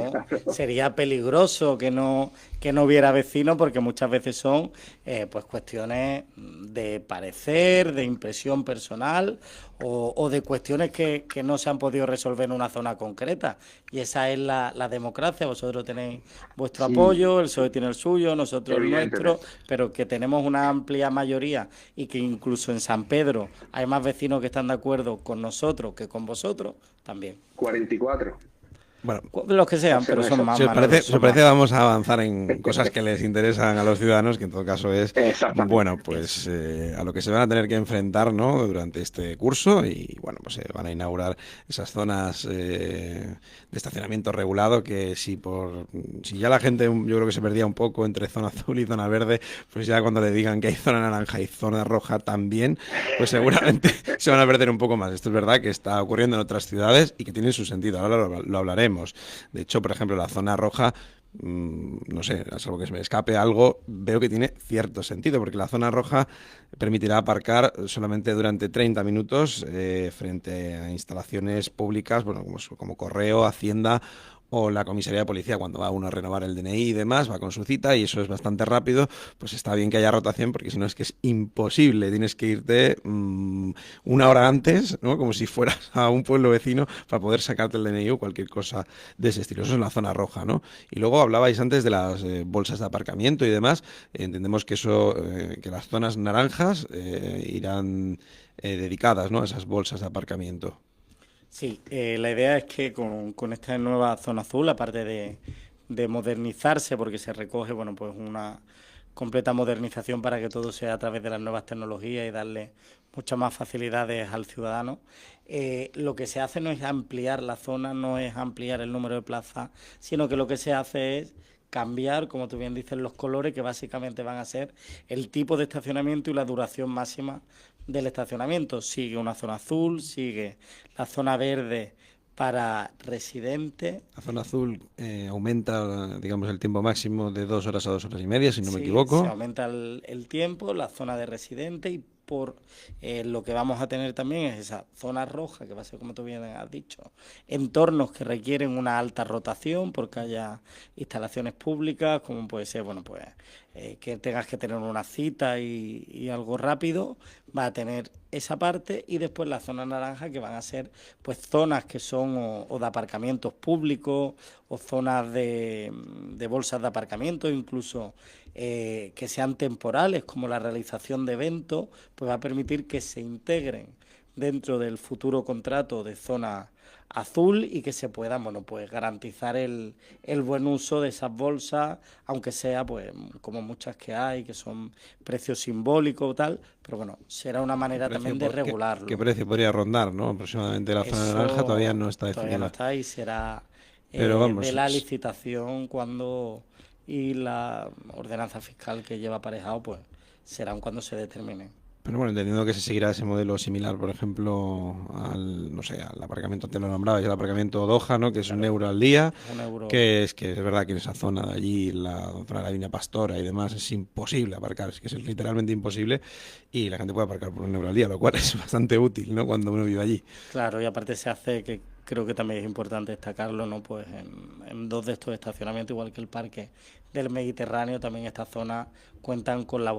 sería peligroso que no hubiera vecinos, porque muchas veces son pues cuestiones de parecer, de impresión personal o de cuestiones que no se han podido resolver en una zona concreta. Y esa es la democracia. Vosotros tenéis vuestro Sí, apoyo, el PSOE tiene el suyo, nosotros el nuestro, evidentemente. pero que tenemos una amplia mayoría y que incluso en San Pedro hay más vecinos que están de acuerdo con nosotros que con vosotros, también. 44. Bueno, Los que sean, O sea, pero no son eso. más, si os Manolo, parece, son más. vamos a avanzar en cosas que les interesan a los ciudadanos, que en todo caso es, Exactamente. bueno, pues a lo que se van a tener que enfrentar, ¿no? Durante este curso y, bueno, pues se van a inaugurar esas zonas de estacionamiento regulado que si ya la gente yo creo que se perdía un poco entre zona azul y zona verde, pues ya cuando le digan que hay zona naranja y zona roja también, pues seguramente se van a perder un poco más. Esto es verdad que está ocurriendo en otras ciudades y que tiene su sentido, ahora lo hablaremos. De hecho, por ejemplo, la zona roja, no sé, a salvo que se me escape algo, veo que tiene cierto sentido, porque la zona roja permitirá aparcar solamente durante 30 minutos frente a instalaciones públicas, bueno, como Correo, Hacienda o la comisaría de policía cuando va uno a renovar el DNI y demás, va con su cita y eso es bastante rápido, pues está bien que haya rotación porque si no es que es imposible, tienes que irte una hora antes, ¿no? Como si fueras a un pueblo vecino para poder sacarte el DNI o cualquier cosa de ese estilo. Eso es la zona roja, ¿no? Y luego hablabais antes de las bolsas de aparcamiento y demás, entendemos que eso, que las zonas naranjas irán dedicadas, ¿no? A esas bolsas de aparcamiento. Sí, la idea es que con esta nueva zona azul, aparte de modernizarse, porque se recoge, bueno, pues una completa modernización para que todo sea a través de las nuevas tecnologías y darle muchas más facilidades al ciudadano. Lo que se hace no es ampliar la zona, no es ampliar el número de plazas, sino que lo que se hace es cambiar, como tú bien dices, los colores que básicamente van a ser el tipo de estacionamiento y la duración máxima del estacionamiento. Sigue una zona azul, sigue la zona verde para residentes. La zona azul aumenta, digamos, el tiempo máximo de 2 horas a 2 horas y media, si no me Sí, equivoco. se aumenta el tiempo, la zona de residentes y por lo que vamos a tener también es esa zona roja, que va a ser, como tú bien has dicho, entornos que requieren una alta rotación porque haya instalaciones públicas, como puede ser, bueno, pues que tengas que tener una cita y algo rápido, va a tener esa parte, y después la zona naranja, que van a ser pues zonas que son o de aparcamientos públicos o zonas de bolsas de aparcamiento, incluso que sean temporales, como la realización de eventos, pues va a permitir que se integren dentro del futuro contrato de zona azul y que se pueda, bueno, pues garantizar el buen uso de esas bolsas, aunque sea pues como muchas que hay, que son precios simbólicos o tal, pero bueno, será una manera también de regularlo. ¿Qué precio podría rondar, no? Aproximadamente la zona naranja todavía no está definida. Todavía no está, y será Pero vamos, de la licitación y la ordenanza fiscal que lleva aparejado, pues serán cuando se determine. Pero bueno, entendiendo que se seguirá ese modelo similar, por ejemplo, al, no sé, al aparcamiento, te lo nombrabas, el aparcamiento Doha, ¿no? Que es claro, €1 al día, que es verdad que en esa zona de allí, la zona de la línea Pastora y demás, es imposible aparcar, es que es literalmente imposible, y la gente puede aparcar por €1 al día, lo cual es bastante útil, ¿no? Cuando uno vive allí. Claro, y aparte se hace, que creo que también es importante destacarlo, ¿no? Pues en 2 de estos estacionamientos, igual que el Parque del Mediterráneo, también estas zonas cuentan con la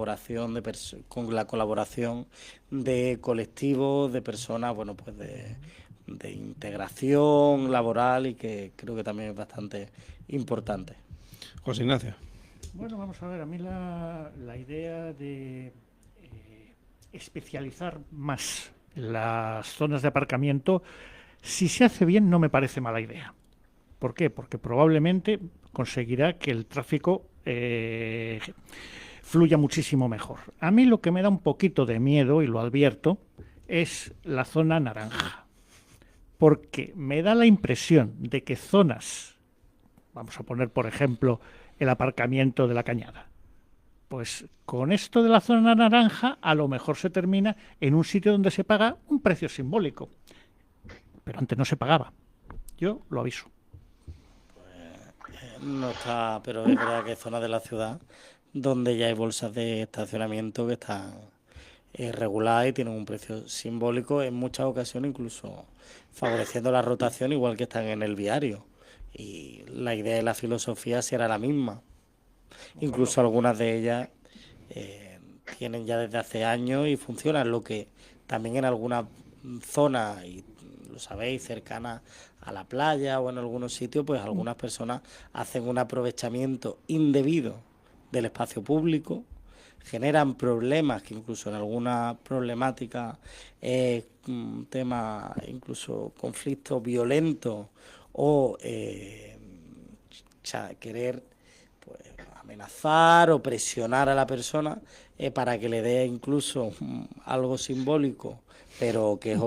colaboración de colectivos, de personas, bueno, pues de integración laboral, y que creo que también es bastante importante. José Ignacio. Bueno, vamos a ver, a mí la idea de especializar más las zonas de aparcamiento, si se hace bien, no me parece mala idea. ¿Por qué? Porque probablemente conseguirá que el tráfico fluya muchísimo mejor. A mí lo que me da un poquito de miedo, y lo advierto, es la zona naranja. Porque me da la impresión de que zonas, vamos a poner por ejemplo el aparcamiento de la Cañada, pues con esto de la zona naranja a lo mejor se termina en un sitio donde se paga un precio simbólico. Pero antes no se pagaba. Yo lo aviso. No está, pero es verdad que hay zonas de la ciudad donde ya hay bolsas de estacionamiento que están reguladas y tienen un precio simbólico, en muchas ocasiones incluso favoreciendo la rotación, igual que están en el viario. Y la idea y la filosofía será la misma. Incluso algunas de ellas tienen ya desde hace años y funcionan, lo que también en algunas zonas, y lo sabéis, cercanas a la playa o en algunos sitios, pues algunas personas hacen un aprovechamiento indebido del espacio público, generan problemas que incluso en alguna problemática, tema incluso conflictos violentos o querer pues amenazar o presionar a la persona para que le dé incluso algo simbólico, pero que es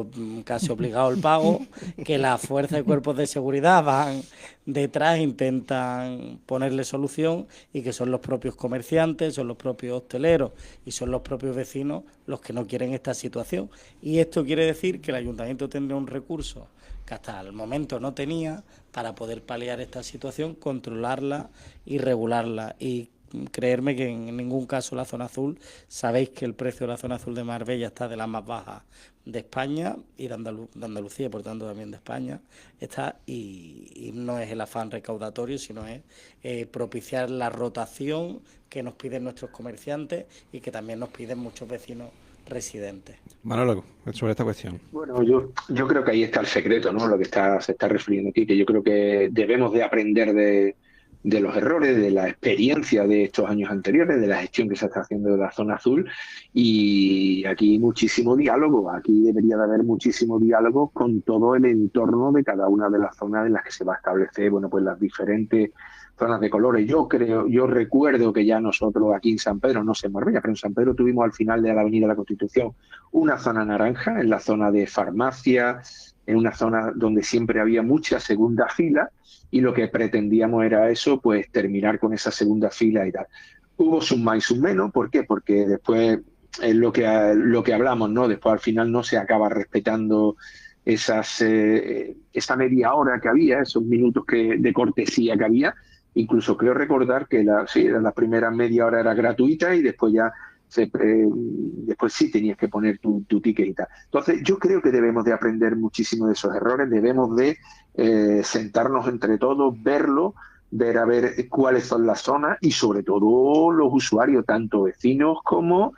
casi obligado el pago, que las fuerzas y cuerpos de seguridad van detrás, intentan ponerle solución, y que son los propios comerciantes, son los propios hosteleros y son los propios vecinos los que no quieren esta situación. Y esto quiere decir que el ayuntamiento tendría un recurso que hasta el momento no tenía para poder paliar esta situación, controlarla y regularla. Y creerme que en ningún caso la zona azul, sabéis que el precio de la zona azul de Marbella está de las más bajas de España y de Andalucía, por tanto también de España está, y no es el afán recaudatorio, sino es propiciar la rotación que nos piden nuestros comerciantes y que también nos piden muchos vecinos residentes. Manolo, sobre esta cuestión. Bueno, yo creo que ahí está el secreto, ¿no? Lo que se está refiriendo aquí, que yo creo que debemos de aprender de los errores, de la experiencia de estos años anteriores, de la gestión que se está haciendo de la zona azul, y aquí muchísimo diálogo, aquí debería de haber muchísimo diálogo con todo el entorno de cada una de las zonas en las que se va a establecer, bueno, pues las diferentes zonas de colores. Yo recuerdo que ya nosotros aquí en San Pedro, no sé en Marbella, pero en San Pedro tuvimos al final de la Avenida de la Constitución una zona naranja, en la zona de farmacia, en una zona donde siempre había mucha segunda fila, y lo que pretendíamos era eso, pues terminar con esa segunda fila y tal. Hubo sus más y sus menos, ¿por qué? Porque después es lo que hablamos, ¿no? Después al final no se acaba respetando esa media hora que había, esos minutos de cortesía que había. Incluso creo recordar que la primera media hora era gratuita y después ya después sí tenías que poner tu ticket y tal. Entonces yo creo que debemos de aprender muchísimo de esos errores, debemos de sentarnos entre todos, verlo, ver a ver cuáles son las zonas y sobre todo los usuarios, tanto vecinos como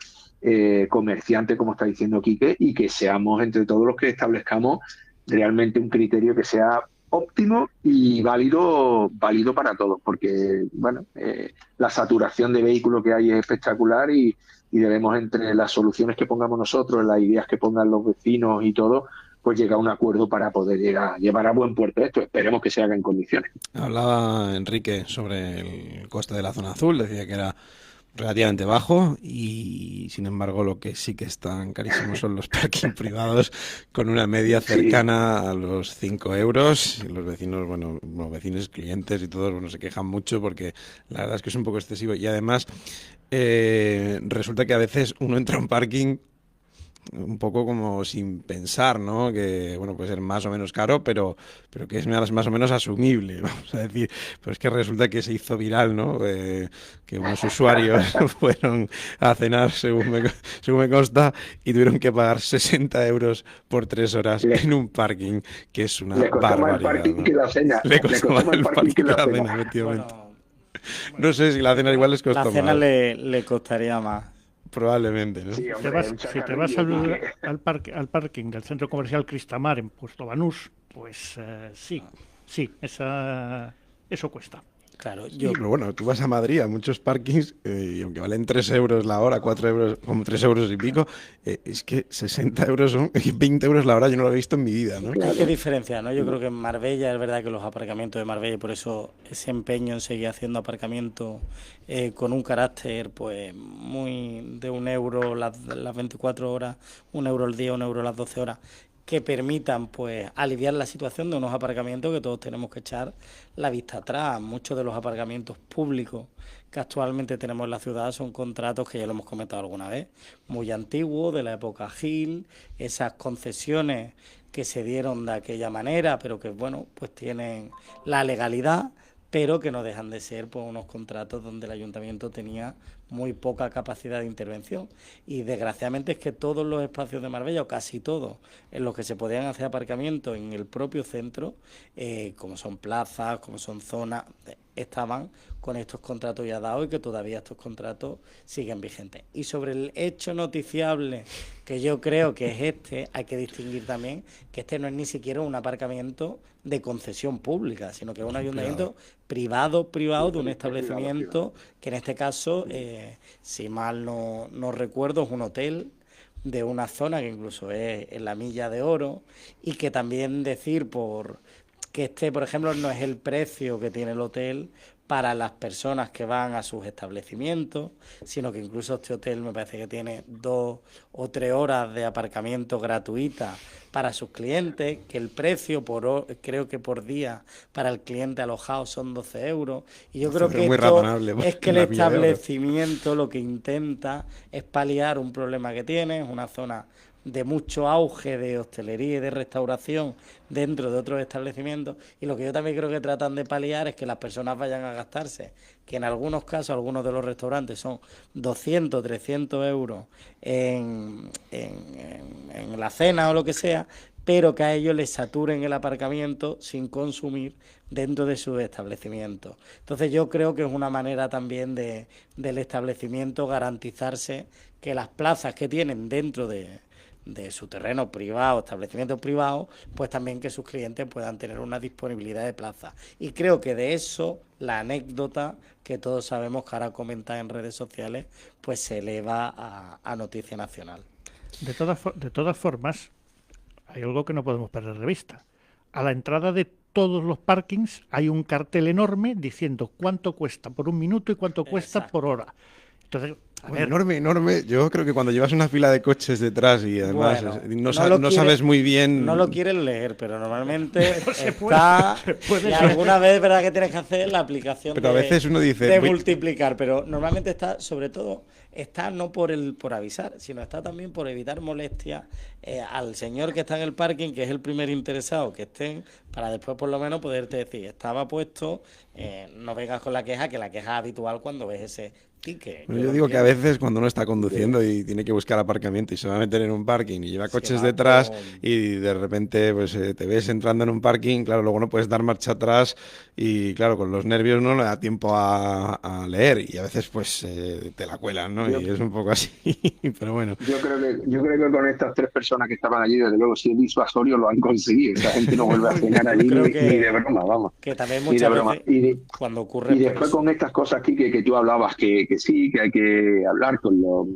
comerciantes, como está diciendo Quique, y que seamos entre todos los que establezcamos realmente un criterio que sea óptimo y válido para todos, porque bueno, la saturación de vehículos que hay es espectacular y debemos, entre las soluciones que pongamos nosotros, las ideas que pongan los vecinos y todo, pues llegar a un acuerdo para poder llevar a buen puerto esto. Esperemos que se haga en condiciones. Hablaba Enrique sobre el coste de la zona azul, decía que era relativamente bajo y sin embargo lo que sí que están carísimos son los parking privados, con una media cercana a los 5 euros. Los vecinos, bueno, los vecinos, clientes y todos, bueno, se quejan mucho porque la verdad es que es un poco excesivo y además resulta que a veces uno entra a un parking un poco como sin pensar, ¿no? Que, bueno, puede ser más o menos caro, pero que es más o menos asumible, vamos a decir. Pero es que resulta que se hizo viral, ¿no? Que unos usuarios fueron a cenar, según me consta, y tuvieron que pagar 60 euros por 3 horas en un parking, que es una barbaridad. Le costó más el parking que la cena. Le costó más el parking que la cena, efectivamente. No sé si la cena igual les costó más. La cena le costaría más. Probablemente, ¿no? Sí, hombre, Si te vas al parking del centro comercial Cristamar en Puerto Banús, pues sí, eso cuesta. Claro, Sí, pero bueno, tú vas a Madrid a muchos parkings y aunque valen 3 euros la hora, 4 euros, como 3 euros y pico, es que 60 euros son 20 euros la hora, yo no lo he visto en mi vida, ¿no? Hay que diferenciar, ¿no? Yo creo que en Marbella es verdad que los aparcamientos de Marbella, y por eso ese empeño en seguir haciendo aparcamientos con un carácter pues muy de 1 euro las 24 horas, 1 euro al día, 1 euro las 12 horas, que permitan pues aliviar la situación de unos aparcamientos que todos tenemos que echar la vista atrás. Muchos de los aparcamientos públicos que actualmente tenemos en la ciudad son contratos que ya lo hemos comentado alguna vez, muy antiguos, de la época Gil, esas concesiones que se dieron de aquella manera, pero que bueno, pues tienen la legalidad, pero que no dejan de ser pues unos contratos donde el ayuntamiento tenía muy poca capacidad de intervención. Y desgraciadamente es que todos los espacios de Marbella, o casi todos, en los que se podían hacer aparcamientos en el propio centro, como son plazas, como son zonas, estaban con estos contratos ya dados y que todavía estos contratos siguen vigentes. Y sobre el hecho noticiable, que yo creo que es hay que distinguir también que este no es ni siquiera un aparcamiento de concesión pública, sino que es un ayuntamiento privado de un establecimiento que en este caso, si mal no recuerdo, es un hotel de una zona que incluso es en la Milla de Oro, y que también decir que por ejemplo, no es el precio que tiene el hotel para las personas que van a sus establecimientos, sino que incluso este hotel me parece que tiene 2 o 3 horas de aparcamiento gratuita para sus clientes, que el precio creo que por día para el cliente alojado son 12 euros. Y yo creo que esto es que el establecimiento lo que intenta es paliar un problema que tiene, es una zona de mucho auge de hostelería y de restauración dentro de otros establecimientos, y lo que yo también creo que tratan de paliar es que las personas vayan a gastarse, que en algunos casos, algunos de los restaurantes son 200, 300 euros en la cena o lo que sea, pero que a ellos les saturen el aparcamiento sin consumir dentro de sus establecimientos. Entonces yo creo que es una manera también del establecimiento garantizarse que las plazas que tienen dentro de su terreno privado, establecimiento privado, pues también que sus clientes puedan tener una disponibilidad de plaza. Y creo que de eso la anécdota que todos sabemos que ahora comenta en redes sociales, pues se eleva a noticia nacional. De todas formas, hay algo que no podemos perder de vista. A la entrada de todos los parkings hay un cartel enorme diciendo cuánto cuesta por un minuto y cuánto cuesta por hora. Entonces, enorme. Yo creo que cuando llevas una fila de coches detrás y además no sabes muy bien... No lo quieres leer, pero normalmente y alguna vez es verdad que tienes que hacer la aplicación pero a veces uno dice, de multiplicar, pero normalmente sobre todo está no por avisar, sino está también por evitar molestias al señor que está en el parking, que es el primer interesado que estén, para después por lo menos poderte decir, estaba puesto, no vengas con la queja, que la queja es habitual cuando ves ese Quique, Bueno, yo yo no digo que a entiendo. veces cuando uno está conduciendo y tiene que buscar aparcamiento y se va a meter en un parking y lleva Se coches va detrás con... y de repente pues te ves entrando en un parking, claro, luego no puedes dar marcha atrás y claro, con los nervios no le da tiempo a leer y a veces pues te la cuelan, ¿no? Yo, Y es un poco así, pero bueno. yo creo que con estas tres personas que estaban allí, desde luego, si es disuasorio, lo han conseguido. Esa gente no vuelve a cenar Yo allí creo ni de broma, vamos, que también ni de muchas broma. veces cuando ocurre Y es por después eso. con estas cosas aquí que tú hablabas, que sí, que hay que hablar con los...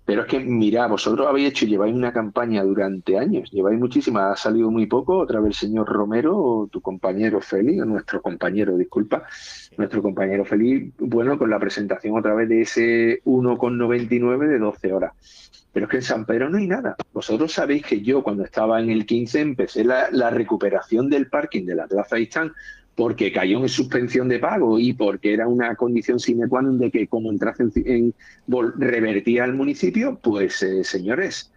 Pero es que, mira, vosotros habéis hecho, lleváis una campaña durante años, lleváis muchísima, ha salido muy poco, otra vez el señor Romero, o tu compañero Félix, o nuestro compañero, disculpa, Sí. nuestro compañero Félix, bueno, con la presentación otra vez de ese 1,99 de 12 horas. Pero es que en San Pedro no hay nada. Vosotros sabéis que yo cuando estaba en el 15 empecé la recuperación del parking de la Plaza Istán porque cayó en suspensión de pago y porque era una condición sine qua non de que como entrase revertía al municipio, pues señores,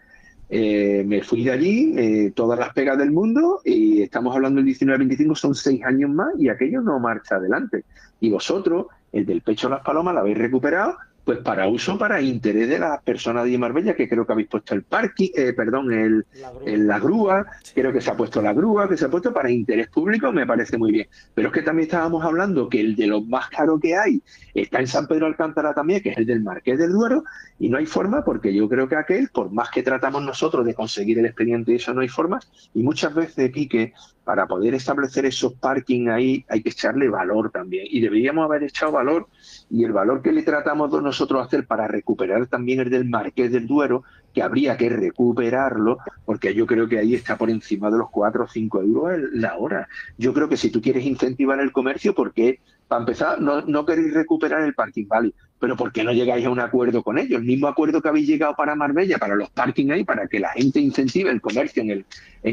me fui de allí, todas las pegas del mundo, y estamos hablando del 19-25, son 6 años más y aquello no marcha adelante. Y vosotros, el del pecho a las palomas, lo habéis recuperado, pues para uso, para interés de las personas de Marbella, que creo que habéis puesto el parking, perdón, La grúa. la grúa, Sí. creo que se ha puesto la grúa, que se ha puesto para interés público, me parece muy bien. Pero es que también estábamos hablando que el de los más caros que hay está en San Pedro Alcántara también, que es el del Marqués del Duero, y no hay forma porque yo creo que aquel, por más que tratamos nosotros de conseguir el expediente, eso no hay forma. Y muchas veces, Quique, para poder establecer esos parking ahí hay que echarle valor también. Y deberíamos haber echado valor, y el valor que le tratamos nosotros hacer para recuperar también el del Marqués del Duero, que habría que recuperarlo, porque yo creo que ahí está por encima de los 4 o 5 euros la hora. Yo creo que si tú quieres incentivar el comercio, porque para empezar, no queréis recuperar el parking, vale, pero ¿por qué no llegáis a un acuerdo con ellos? El mismo acuerdo que habéis llegado para Marbella, para los parking ahí, para que la gente incentive el comercio en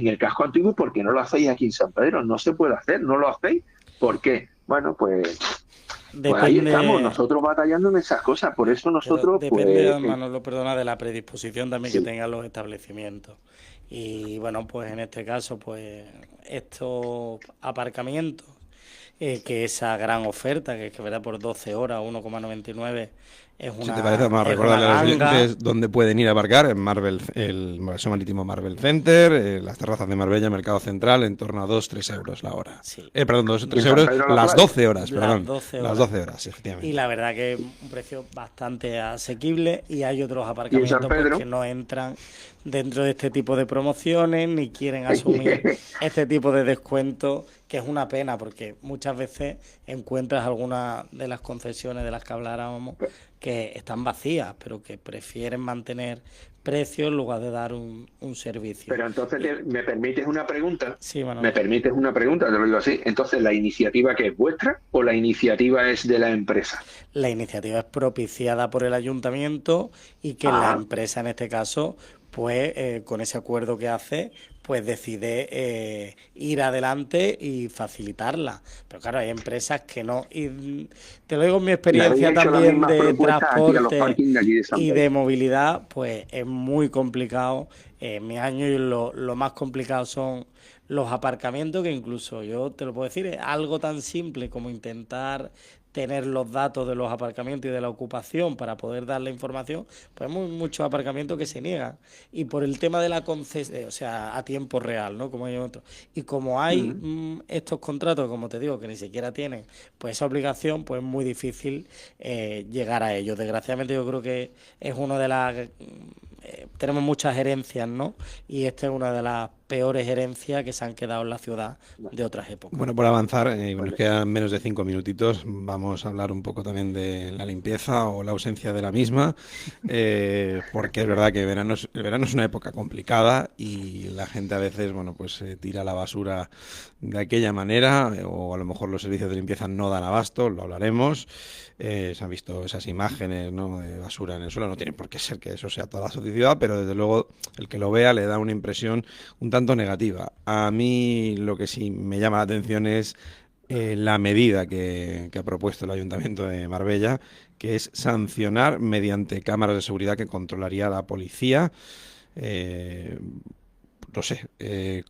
el casco antiguo, ¿por qué no lo hacéis aquí en San Pedro? No se puede hacer, no lo hacéis. ¿Por qué? Bueno, pues ahí estamos, Depende, nosotros batallando en esas cosas, por eso pero nosotros, depende, pues, Manolo, perdona, de la predisposición también que sí. tengan los establecimientos. Y bueno, pues en este caso, pues estos aparcamientos, que esa gran oferta, que es que verdad por 12 horas, 1,99 Si te parece, vamos a es una recordarle a los ganga. oyentes dónde pueden ir a aparcar en Marvel, el Museo Marítimo Marvel Center, las terrazas de Marbella, Mercado Central, en torno a 2-3 euros la hora. Sí. Perdón, 2 o Y en 3 San euros, Pedro la las Playa. 12 horas, Las perdón. 12 Las horas. 12 horas, Y efectivamente. la verdad que es un precio bastante asequible, y hay otros Y en San aparcamientos pues, Pedro, que no entran dentro de este tipo de promociones ni quieren asumir este tipo de descuentos, que es una pena porque muchas veces encuentras algunas de las concesiones de las que hablábamos que están vacías, pero que prefieren mantener precios en lugar de dar un servicio. pero entonces me permites una pregunta. Sí, ¿Me Manolo. permites una pregunta? Te lo digo así. Entonces, ¿la iniciativa que es vuestra o la iniciativa es de la empresa? La iniciativa es propiciada por el ayuntamiento, y que la Ah, empresa en este caso, pues con ese acuerdo que hace, pues decide ir adelante y facilitarla. Pero claro, hay empresas que no. Y te lo digo en mi le habéis experiencia hecho las también mismas de propuestas aquí a los transporte parkings de aquí de San y Pedro. de movilidad, pues es muy complicado. En mi año, y lo más complicado son los aparcamientos, que incluso yo te lo puedo decir, es algo tan simple como intentar tener los datos de los aparcamientos y de la ocupación para poder dar la información, pues hay muchos aparcamientos que se niegan. Y por el tema de la concesión, o sea, a tiempo real, ¿no? Como hay otros. Y como hay Mm. estos contratos, como te digo, que ni siquiera tienen pues esa obligación, pues es muy difícil llegar a ellos. Desgraciadamente yo creo que es una de las... tenemos muchas herencias, ¿no? Y esta es una de las peores herencias que se han quedado en la ciudad de otras épocas. Bueno, por avanzar, nos Vale. quedan menos de 5 minutitos. Vamos a hablar un poco también de la limpieza o la ausencia de la misma, porque es verdad que el verano es una época complicada y la gente a veces, bueno, pues tira la basura de aquella manera, o a lo mejor los servicios de limpieza no dan abasto, lo hablaremos. Se han visto esas imágenes, ¿no?, de basura en el suelo. No tiene por qué ser que eso sea toda la sociedad, pero desde luego el que lo vea le da una impresión un tanto negativa. A mí lo que sí me llama la atención es la medida que ha propuesto el Ayuntamiento de Marbella, que es sancionar mediante cámaras de seguridad que controlaría la policía. Eh, no sé,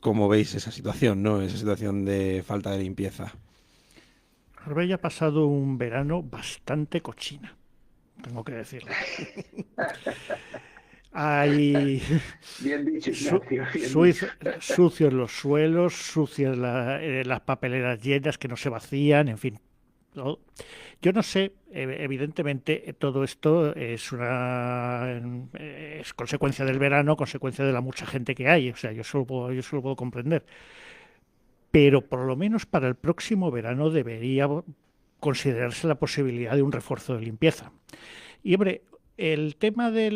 ¿cómo veis esa situación, ¿no? Esa situación de falta de limpieza? Marbella ha pasado un verano bastante cochina, tengo que decirlo. Hay Bien dicho, Ignacio, bien dicho. sucios los suelos, sucias las papeleras llenas que no se vacían, en fin. ¿No? Yo no sé, evidentemente todo esto es consecuencia del verano, consecuencia de la mucha gente que hay, o sea, yo solo puedo comprender. Pero por lo menos para el próximo verano debería considerarse la posibilidad de un refuerzo de limpieza. Y hombre, el tema de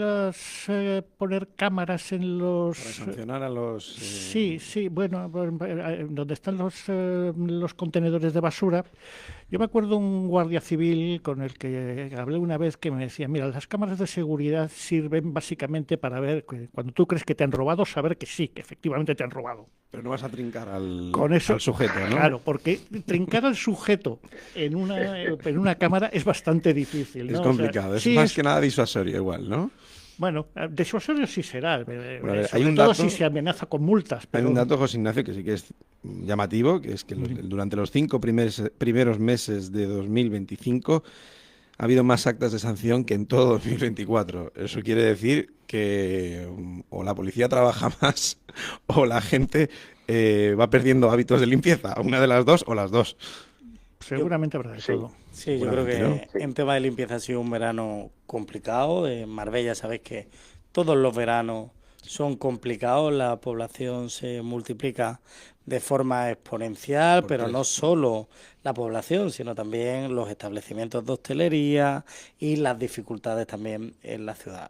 poner cámaras en Para los... sancionar a los... Sí, sí, bueno, donde están los contenedores de basura. Yo me acuerdo un guardia civil con el que hablé una vez que me decía, mira, las cámaras de seguridad sirven básicamente para ver, cuando tú crees que te han robado, saber que sí, que efectivamente te han robado. Pero no vas a trincar Con eso, al sujeto, ¿no? claro, porque trincar al sujeto en una cámara es bastante difícil, ¿no? Es O sea, complicado, es sí, más que nada disuasorio igual, ¿no? bueno, disuasorio sí será, Bueno, a ver, sobre todo si se amenaza con multas. Hay Pero... un dato, José Ignacio, que sí que es llamativo, que es que durante los 5 primeros meses de 2025 ha habido más actas de sanción que en todo 2024. Eso quiere decir que o la policía trabaja más o la gente va perdiendo hábitos de limpieza, una de las dos o las dos. Seguramente habrá de Sí. todo. Sí, yo creo Seguramente, que en tema de limpieza ha sido un verano complicado. En Marbella sabéis que todos los veranos son complicados, la población se multiplica de forma exponencial, Por pero tres. no solo la población, sino también los establecimientos de hostelería y las dificultades también en la ciudad.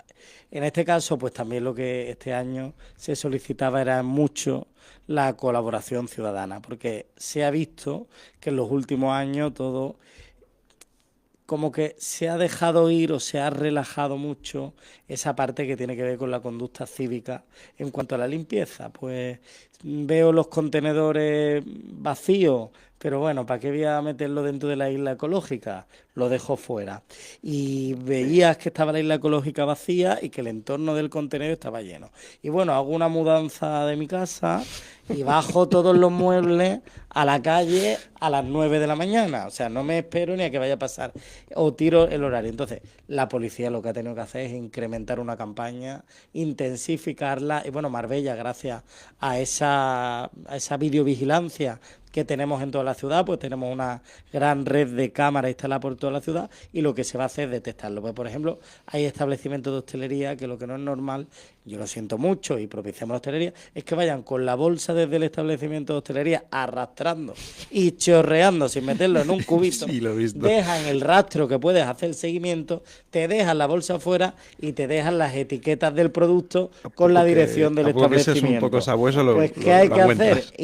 En este caso, pues también lo que este año se solicitaba era mucho la colaboración ciudadana, porque se ha visto que en los últimos años todo como que se ha dejado ir o se ha relajado mucho esa parte que tiene que ver con la conducta cívica en cuanto a la limpieza. Pues veo los contenedores vacíos, pero bueno, ¿para qué voy a meterlo dentro de la isla ecológica? Lo dejo fuera. Y veías que estaba la isla ecológica vacía y que el entorno del contenedor estaba lleno. Y bueno, hago una mudanza de mi casa y bajo todos los muebles a la calle a las 9 de la mañana. O sea, no me espero ni a que vaya a pasar. O tiro el horario. Entonces, la policía lo que ha tenido que hacer es incrementar una campaña, intensificarla. Y bueno, Marbella, gracias a esa videovigilancia que tenemos en toda la ciudad, pues tenemos una gran red de cámaras instalada por toda la ciudad y lo que se va a hacer es detectarlo. Pues, por ejemplo, hay establecimientos de hostelería que lo que no es normal, yo lo siento mucho y propiciamos la hostelería, es que vayan con la bolsa desde el establecimiento de hostelería arrastrando y chorreando sin meterlo en un cubito. Sí, lo he visto. Dejan el rastro que puedes hacer el seguimiento, te dejan la bolsa afuera y te dejan las etiquetas del producto con la dirección del tampoco que seas establecimiento. un poco sabueso, lo- Pues, lo- ¿qué hay lo que aguantas. hacer?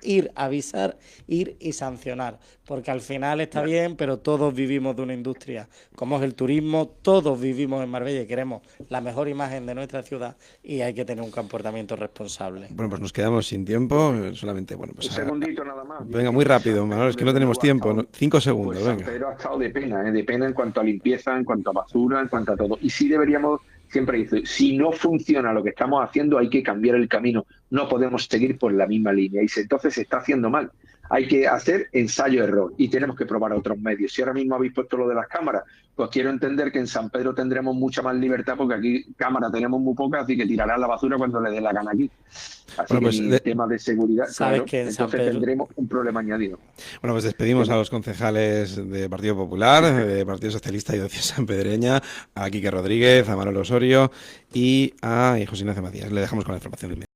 Ir, avisar, ir y sancionar. Porque al final está bien, pero todos vivimos de una industria como es el turismo, todos vivimos en Marbella y queremos la mejor imagen de nuestra ciudad y hay que tener un comportamiento responsable. Bueno, pues nos quedamos sin tiempo, solamente, bueno, pues... Un segundito nada más. Venga, muy rápido, Manuel, es que no tenemos tiempo, ¿no? 5 segundos, Pues San venga. Pedro ha estado de pena en cuanto a limpieza, en cuanto a basura, en cuanto a todo. Y sí deberíamos, siempre dice, si no funciona lo que estamos haciendo, hay que cambiar el camino. No podemos seguir por la misma línea. Y entonces se está haciendo mal. Hay que hacer ensayo-error y tenemos que probar otros medios. Si ahora mismo habéis puesto lo de las cámaras, pues quiero entender que en San Pedro tendremos mucha más libertad porque aquí cámaras tenemos muy pocas, así que tirarán la basura cuando le dé la gana aquí. Así Bueno, que pues en tema de seguridad, Sabes claro, que en San entonces Pedro- tendremos un problema añadido. Bueno, pues despedimos a los concejales de Partido Popular, de Partido Socialista y de Sanpedreña, a Quique Rodríguez, a Manuel Osorio y a José Ignacio Macías. Le dejamos con la información del